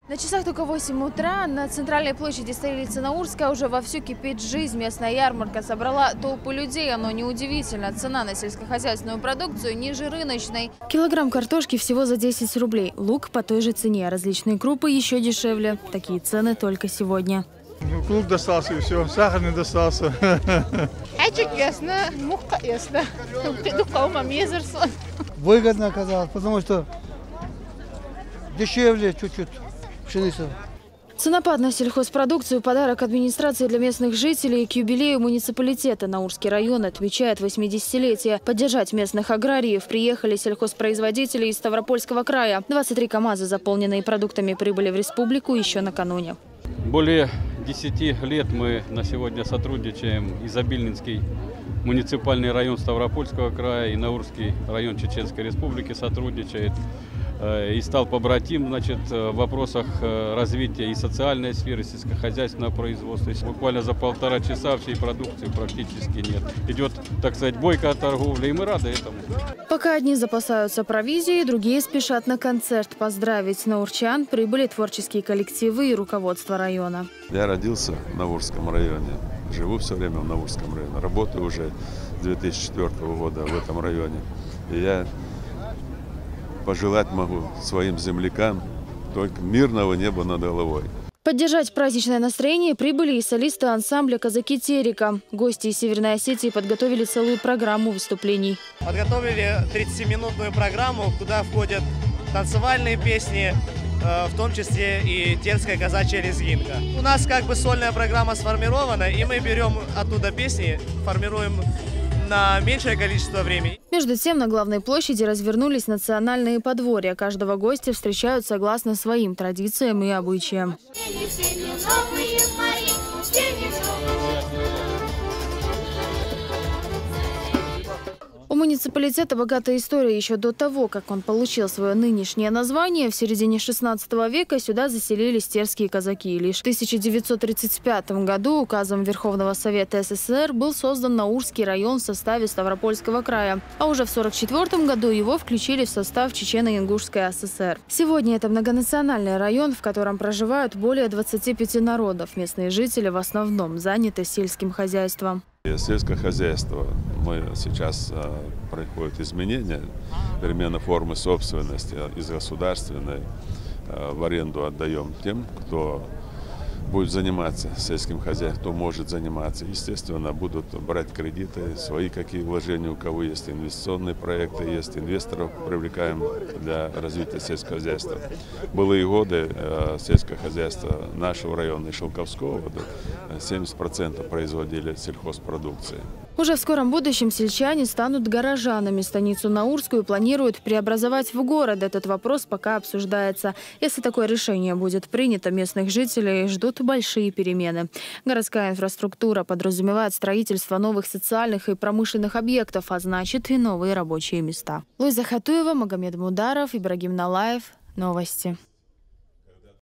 На часах только 8 утра на центральной площади столицы Наурска уже вовсю кипит жизнь. Местная ярмарка собрала толпу людей. Оно неудивительно. Цена на сельскохозяйственную продукцию ниже рыночной. Килограмм картошки всего за 10 рублей. Лук по той же цене. Различные крупы еще дешевле. Такие цены только сегодня. Лук достался и все. Сахар не достался. Выгодно оказалось, потому что дешевле чуть-чуть пшеница. Ценопад на сельхозпродукцию – подарок администрации для местных жителей. К юбилею муниципалитета Наурский район отмечает 80-летие. Поддержать местных аграриев приехали сельхозпроизводители из Ставропольского края. 23 КАМАЗа, заполненные продуктами, прибыли в республику еще накануне. Более 10 лет мы на сегодня сотрудничаем. Изобильнинский муниципальный район Ставропольского края и Наурский район Чеченской Республики сотрудничает. И стал побратим, в вопросах развития и социальной сферы, сельскохозяйственного производства. Буквально за 1,5 часа всей продукции практически нет. Идет, так сказать, бойкая торговля, и мы рады этому. Пока одни запасаются провизией, другие спешат на концерт. Поздравить наурчан прибыли творческие коллективы и руководство района. Я родился в Наурском районе, живу все время в Наурском районе, работаю уже с 2004 года в этом районе. И я пожелать могу своим землякам только мирного неба над головой. Поддержать праздничное настроение прибыли и солисты ансамбля «Казаки Терека». Гости из Северной Осетии подготовили целую программу выступлений. Подготовили 30-минутную программу, куда входят танцевальные песни, в том числе и терская казачья лезгинка. У нас как бы сольная программа сформирована, и мы берем оттуда песни, формируем на меньшее количество времени. Между тем, на главной площади развернулись национальные подворья. Каждого гостя встречают согласно своим традициям и обычаям. У муниципалитета богатая история. Еще до того, как он получил свое нынешнее название, в середине 16 века сюда заселились терские казаки. Лишь в 1935 году указом Верховного Совета СССР был создан Наурский район в составе Ставропольского края. А уже в 1944 году его включили в состав Чечено-Ингушской ССР. Сегодня это многонациональный район, в котором проживают более 25 народов. Местные жители в основном заняты сельским хозяйством. Сельское хозяйство. Мы сейчас происходят изменения, перемена формы собственности из государственной в аренду отдаем тем, кто будет заниматься сельским хозяйством, кто может заниматься. Естественно, будут брать кредиты, свои какие вложения, у кого есть инвестиционные проекты, есть инвесторов, привлекаем для развития сельского хозяйства. Былые годы сельское хозяйство нашего района и Шелковского 70% производили сельхозпродукции. Уже в скором будущем сельчане станут горожанами. Станицу Наурскую планируют преобразовать в город. Этот вопрос пока обсуждается. Если такое решение будет принято, местных жителей ждут большие перемены. Городская инфраструктура подразумевает строительство новых социальных и промышленных объектов, а значит и новые рабочие места. Луиза Хатуева, Магомед Мударов, Ибрагим Налаев. Новости.